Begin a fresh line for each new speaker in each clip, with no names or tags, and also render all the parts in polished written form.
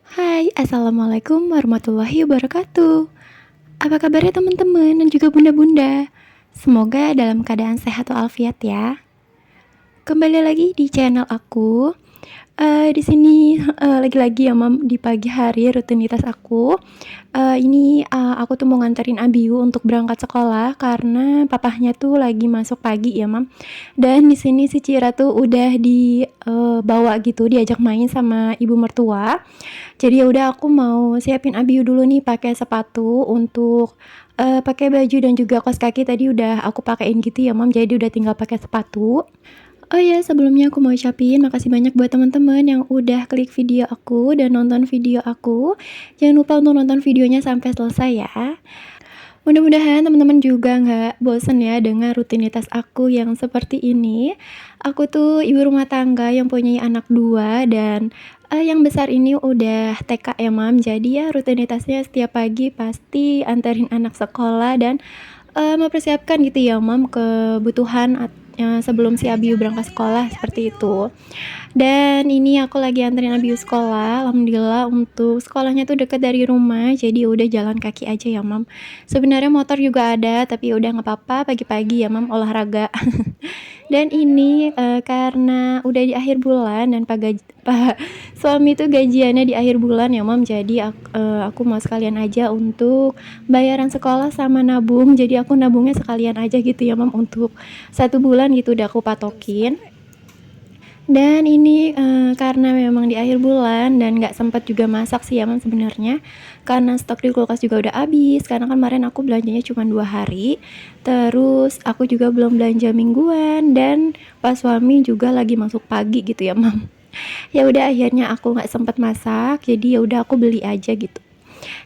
Hai, Assalamualaikum warahmatullahi wabarakatuh. Apa kabarnya teman-teman dan juga bunda-bunda? Semoga dalam keadaan sehat walafiat ya. Kembali lagi di channel aku. Di sini lagi-lagi ya Mam, di pagi hari rutinitas aku. Aku tuh mau nganterin Abiu untuk berangkat sekolah karena papahnya tuh lagi masuk pagi ya Mam. Dan di sini si Cira tuh udah dibawa gitu, diajak main sama ibu mertua. Jadi ya udah aku mau siapin Abiu dulu nih pakai sepatu untuk pakai baju dan juga kaos kaki tadi udah aku pakein gitu ya Mam. Jadi udah tinggal pakai sepatu. Oh ya, sebelumnya aku mau ucapin makasih banyak buat teman-teman yang udah klik video aku dan nonton video aku. Jangan lupa untuk nonton videonya sampai selesai ya. Mudah-mudahan teman-teman juga nggak bosen ya dengan rutinitas aku yang seperti ini. Aku tuh ibu rumah tangga yang punya anak 2 dan yang besar ini udah TK ya Mam. Jadi ya rutinitasnya setiap pagi pasti anterin anak sekolah dan mempersiapkan gitu ya Mam kebutuhan sebelum si Abiu berangkat sekolah seperti itu. Dan ini aku lagi anterin Abiu sekolah. Alhamdulillah untuk sekolahnya tuh deket dari rumah, jadi udah jalan kaki aja ya Mam. Sebenarnya motor juga ada, tapi udah nggak apa-apa pagi-pagi ya Mam olahraga. Dan ini karena udah di akhir bulan dan Pak suami tuh gajiannya di akhir bulan ya Mam, jadi aku mau sekalian aja untuk bayaran sekolah sama nabung. Jadi aku nabungnya sekalian aja gitu ya Mam, untuk 1 bulan gitu udah aku patokin. Dan ini karena memang di akhir bulan dan nggak sempet juga masak sih ya Mam sebenarnya, karena stok di kulkas juga udah habis, karena kemarin aku belanjanya cuma 2 hari, terus aku juga belum belanja mingguan dan pas suami juga lagi masuk pagi gitu ya Mam. Ya udah akhirnya aku nggak sempet masak, jadi ya udah aku beli aja gitu.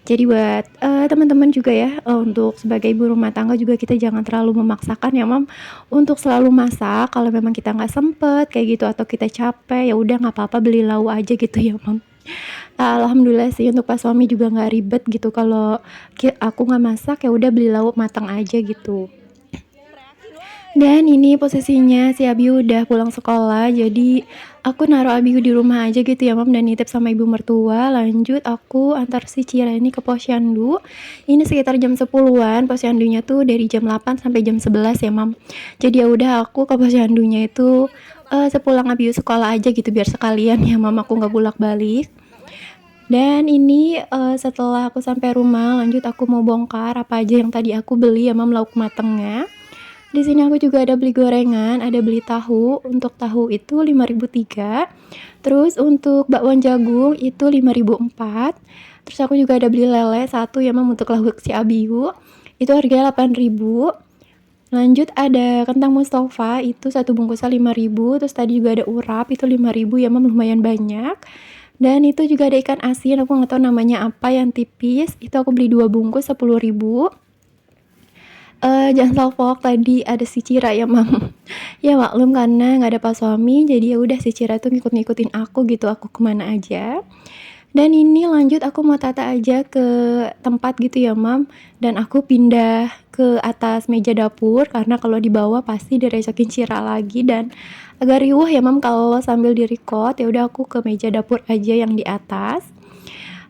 Jadi buat teman-teman juga ya, untuk sebagai ibu rumah tangga juga kita jangan terlalu memaksakan ya Mam, untuk selalu masak. Kalau memang kita nggak sempet kayak gitu atau kita capek, ya udah nggak apa-apa beli lauk aja gitu ya Mam. Alhamdulillah sih untuk pas suami juga nggak ribet gitu kalau aku nggak masak, ya udah beli lauk matang aja gitu. Dan ini posisinya si Abi udah pulang sekolah, jadi aku naruh Abi di rumah aja gitu ya Mam, dan nitip sama ibu mertua. Lanjut aku antar si Cira ini ke posyandu. Ini sekitar jam 10-an, posyandunya tuh dari jam 8 sampai jam 11 ya Mam. Jadi ya udah aku ke posyandunya itu sepulang Abi sekolah aja gitu biar sekalian ya Mam, aku nggak bolak-balik. Dan ini setelah aku sampai rumah, lanjut aku mau bongkar apa aja yang tadi aku beli ya Mam, lauk matengnya. Di sini aku juga ada beli gorengan, ada beli tahu. Untuk tahu itu 5.003. Terus untuk bakwan jagung itu 5.004. Terus aku juga ada beli lele satu ya Mam untuk lauk si Abiu. Itu harganya 8.000. Lanjut ada kentang Mustafa itu satu bungkusnya 5.000. Terus tadi juga ada urap itu 5.000 ya Mam, lumayan banyak. Dan itu juga ada ikan asin, aku nggak tahu namanya apa yang tipis. Itu aku beli 2 bungkus 10.000. Jangan salfok tadi ada si Cira ya Mam. Ya maklum karena nggak ada pas suami, jadi ya udah si Cira tuh ngikut-ngikutin aku gitu, aku kemana aja. Dan ini lanjut aku mau tata aja ke tempat gitu ya Mam, dan aku pindah ke atas meja dapur karena kalau di bawah pasti direcokin Cira lagi dan agak riuh ya Mam kalau sambil di-record. Ya udah aku ke meja dapur aja yang di atas.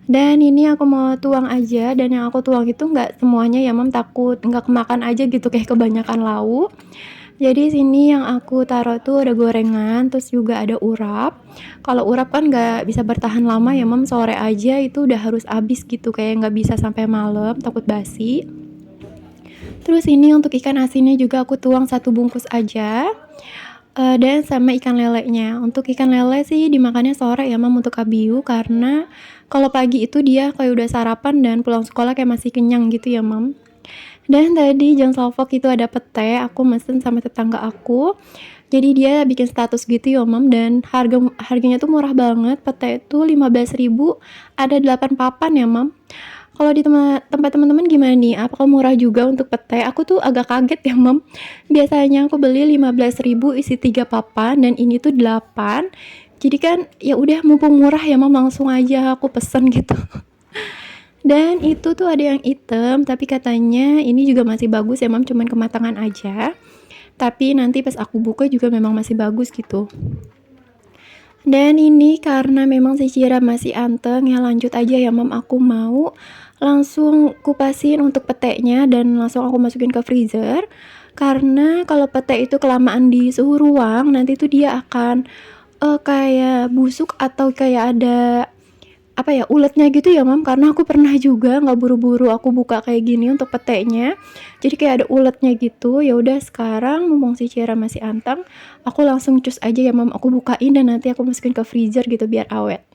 Dan ini aku mau tuang aja, dan yang aku tuang itu nggak semuanya ya Mam, takut nggak kemakan aja gitu kayak kebanyakan lauk. Jadi sini yang aku taruh tuh ada gorengan, terus juga ada urap. Kalau urap kan nggak bisa bertahan lama ya Mam, sore aja itu udah harus habis gitu, kayak nggak bisa sampai malam, takut basi. Terus ini untuk ikan asinnya juga aku tuang 1 bungkus aja. Dan sama ikan lelenya. Untuk ikan lele sih dimakannya sore ya Mam untuk Abiu, karena kalau pagi itu dia kayak udah sarapan dan pulang sekolah kayak masih kenyang gitu ya Mam. Dan tadi jam salfok itu ada pete, aku mesen sama tetangga aku. Jadi dia bikin status gitu ya Mam, dan harganya tuh murah banget. Pete itu 15.000, ada 8 papan ya Mam. Kalau di tempat teman-teman gimana nih? Apakah murah juga untuk pete? Aku tuh agak kaget ya Mam. Biasanya aku beli 15.000 isi 3 papan dan ini tuh 8. Jadi kan ya udah mumpung murah ya Mam, langsung aja aku pesen gitu. Dan itu tuh ada yang hitam, tapi katanya ini juga masih bagus ya Mam, cuman kematangan aja. Tapi nanti pas aku buka juga memang masih bagus gitu. Dan ini karena memang si Cira masih anteng ya, lanjut aja ya Mam, aku mau langsung kupasin untuk petenya dan langsung aku masukin ke freezer. Karena kalau pete itu kelamaan di suhu ruang, nanti tuh dia akan kayak busuk atau kayak ada apa ya, uletnya gitu ya Mam, karena aku pernah juga nggak buru-buru aku buka kayak gini untuk petenya, jadi kayak ada uletnya gitu. Ya udah sekarang mumpung si Cira masih anteng, aku langsung cus aja ya Mam, aku bukain dan nanti aku masukin ke freezer gitu biar awet.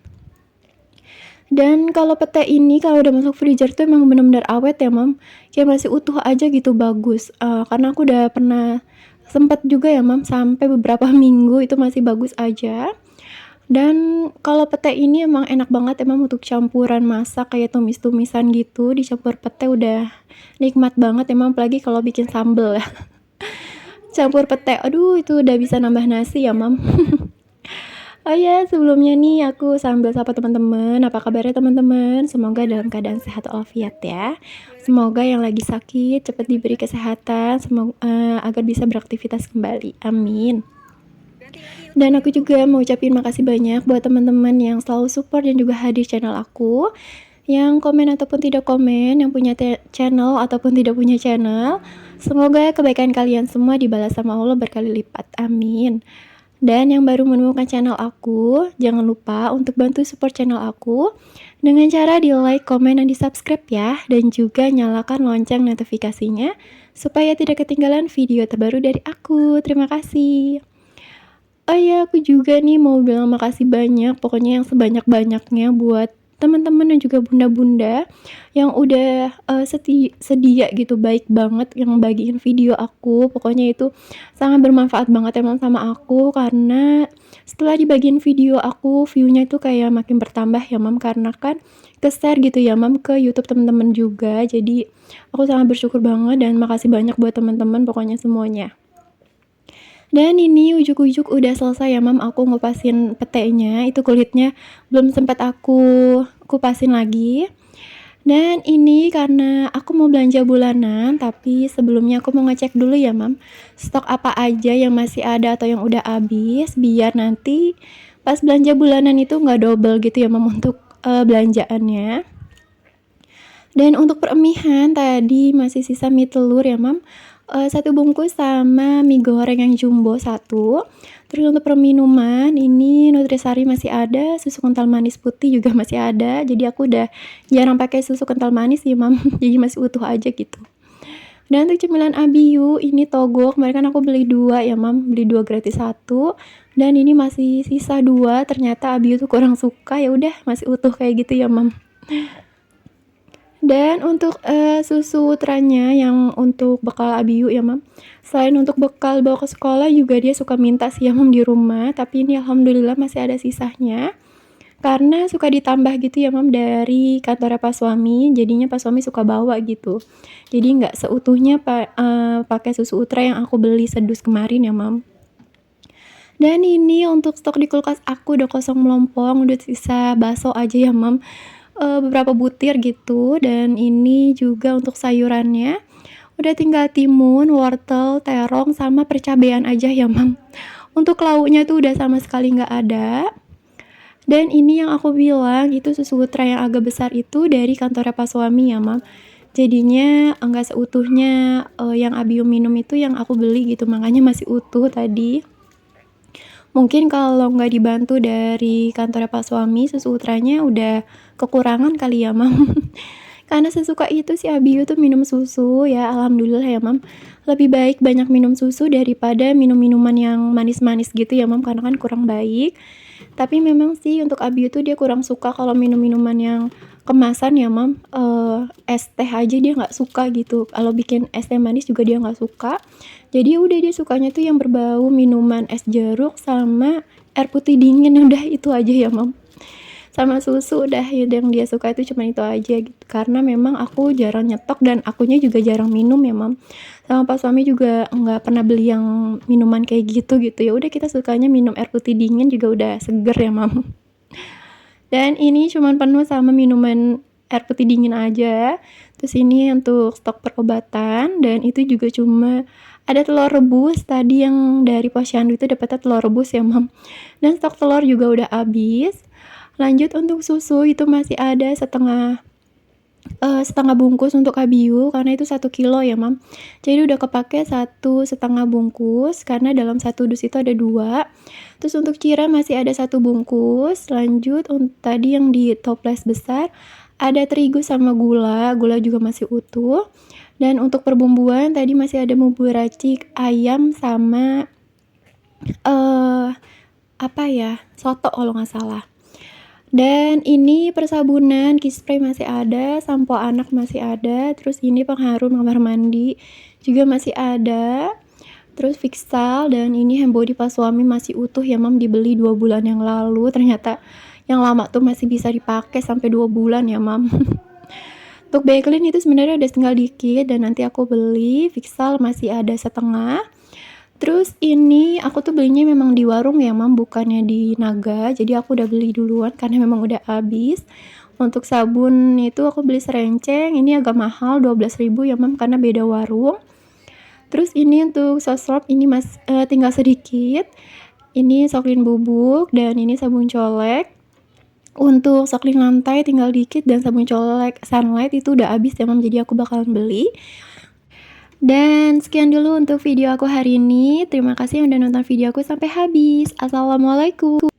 Dan kalau pete ini kalau udah masuk freezer tuh emang bener-bener awet ya Mam, kayak masih utuh aja gitu, bagus. Karena aku udah pernah sempet juga ya Mam, sampai beberapa minggu itu masih bagus aja. Dan kalau pete ini emang enak banget emang untuk campuran masak kayak tumis-tumisan gitu, dicampur pete udah nikmat banget emang, apalagi kalau bikin sambel ya. Campur pete, aduh itu udah bisa nambah nasi ya Mam. Oh ya, sebelumnya nih aku sambil sapa teman-teman. Apa kabarnya teman-teman? Semoga dalam keadaan sehat walafiat ya. Semoga yang lagi sakit cepat diberi kesehatan, agar bisa beraktivitas kembali. Amin. Dan aku juga mau ucapin makasih banyak buat teman-teman yang selalu support dan juga hadir channel aku. Yang komen ataupun tidak komen, yang punya channel ataupun tidak punya channel. Semoga kebaikan kalian semua dibalas sama Allah berkali lipat. Amin. Dan yang baru menemukan channel aku, jangan lupa untuk bantu support channel aku dengan cara di like, komen, dan di subscribe ya. Dan juga nyalakan lonceng notifikasinya supaya tidak ketinggalan video terbaru dari aku. Terima kasih. Oh iya, aku juga nih mau bilang makasih banyak, pokoknya yang sebanyak-banyaknya buat teman-teman dan juga bunda-bunda yang udah sedia gitu, baik banget yang bagiin video aku. Pokoknya itu sangat bermanfaat banget emang sama aku, karena setelah dibagiin video aku, view-nya itu kayak makin bertambah ya Mam, karena kan ke-share gitu ya Mam ke YouTube teman-teman juga. Jadi aku sangat bersyukur banget dan makasih banyak buat teman-teman pokoknya semuanya. Dan ini ujuk-ujuk udah selesai ya Mam, aku ngupasin petenya, itu kulitnya belum sempat aku kupasin lagi. Dan ini karena aku mau belanja bulanan, tapi sebelumnya aku mau ngecek dulu ya Mam, stok apa aja yang masih ada atau yang udah habis, biar nanti pas belanja bulanan itu nggak double gitu ya Mam untuk belanjaannya. Dan untuk peremihan tadi masih sisa mie telur ya Mam, 1 bungkus sama mie goreng yang jumbo 1. Terus untuk perminuman ini Nutrisari masih ada, susu kental manis putih juga masih ada. Jadi aku udah jarang pakai susu kental manis sih Mam, jadi masih utuh aja gitu. Dan untuk cemilan Abiu ini Togo, kemarin kan aku beli 2 ya Mam, beli 2 gratis 1. Dan ini masih sisa 2, ternyata Abiu tuh kurang suka, ya udah masih utuh kayak gitu ya Mam. Dan untuk susu Tranya yang untuk bekal Abiu ya Mam, selain untuk bekal bawa ke sekolah juga dia suka minta sih ya Mam di rumah, tapi ini alhamdulillah masih ada sisanya. Karena suka ditambah gitu ya Mam dari kantornya Pak Suami, jadinya Pak Suami suka bawa gitu. Jadi nggak seutuhnya pakai susu Utra yang aku beli sedus kemarin ya Mam. Dan ini untuk stok di kulkas aku udah kosong melompong, udah sisa bakso aja ya Mam, beberapa butir gitu. Dan ini juga untuk sayurannya udah tinggal timun, wortel, terong, sama percabean aja ya Mam. Untuk lauknya tuh udah sama sekali nggak ada. Dan ini yang aku bilang itu susu Utra yang agak besar itu dari kantornya Pak Suami ya Mam, jadinya enggak seutuhnya yang Abiu minum itu yang aku beli gitu, makanya masih utuh tadi. Mungkin kalau nggak dibantu dari kantornya Pak Suami, susu Utranya udah kekurangan kali ya Mam. Karena sesuka itu si Abiu tuh minum susu ya, alhamdulillah ya Mam. Lebih baik banyak minum susu daripada minum minuman yang manis-manis gitu ya Mam, karena kan kurang baik. Tapi memang sih untuk Abiu tuh dia kurang suka kalau minum minuman yang kemasan ya Mam. Es teh aja dia nggak suka gitu, kalau bikin es teh manis juga dia nggak suka. Jadi udah dia sukanya tuh yang berbau minuman es jeruk sama air putih dingin, udah itu aja ya Mam. Sama susu udah yang dia suka itu cuma itu aja gitu. Karena memang aku jarang nyetok dan akunya juga jarang minum ya Mam. Sama Pak Suami juga nggak pernah beli yang minuman kayak gitu gitu. Ya udah kita sukanya minum air putih dingin juga udah seger ya Mam. Dan ini cuma penuh sama minuman air putih dingin aja. Terus ini untuk stok perobatan dan itu juga cuma ada telur rebus tadi yang dari posyandu itu dapetnya telur rebus ya mam, dan stok telur juga udah habis. Lanjut untuk susu itu masih ada setengah bungkus untuk ABU karena itu 1 kilo ya mam, jadi udah kepake 1,5 bungkus karena dalam satu dus itu ada 2. Terus untuk cira masih ada 1 bungkus. Lanjut tadi yang di toples besar ada terigu sama gula juga masih utuh. Dan untuk perbumbuan tadi masih ada bumbu racik ayam sama soto kalau nggak salah. Dan ini persabunan Kispray masih ada, sampo anak masih ada, terus ini pengharum kamar mandi juga masih ada, terus Fixal dan ini hand body pas suami masih utuh ya mam, dibeli 2 bulan yang lalu, ternyata yang lama tuh masih bisa dipakai sampai 2 bulan ya mam. Untuk Baclean itu sebenarnya ada tinggal dikit dan nanti aku beli. Fixal masih ada setengah. Terus ini aku tuh belinya memang di warung ya mam, bukannya di Naga, jadi aku udah beli duluan karena memang udah habis. Untuk sabun itu aku beli serenceng, ini agak mahal 12.000 ya mam karena beda warung. Terus ini untuk soslop ini tinggal sedikit, ini soklin bubuk dan ini sabun colek. Untuk soklin lantai tinggal dikit dan sabun colek sunlight itu udah habis ya mam, jadi aku bakalan beli. Dan sekian dulu untuk video aku hari ini. Terima kasih yang udah nonton video aku sampai habis. Assalamualaikum.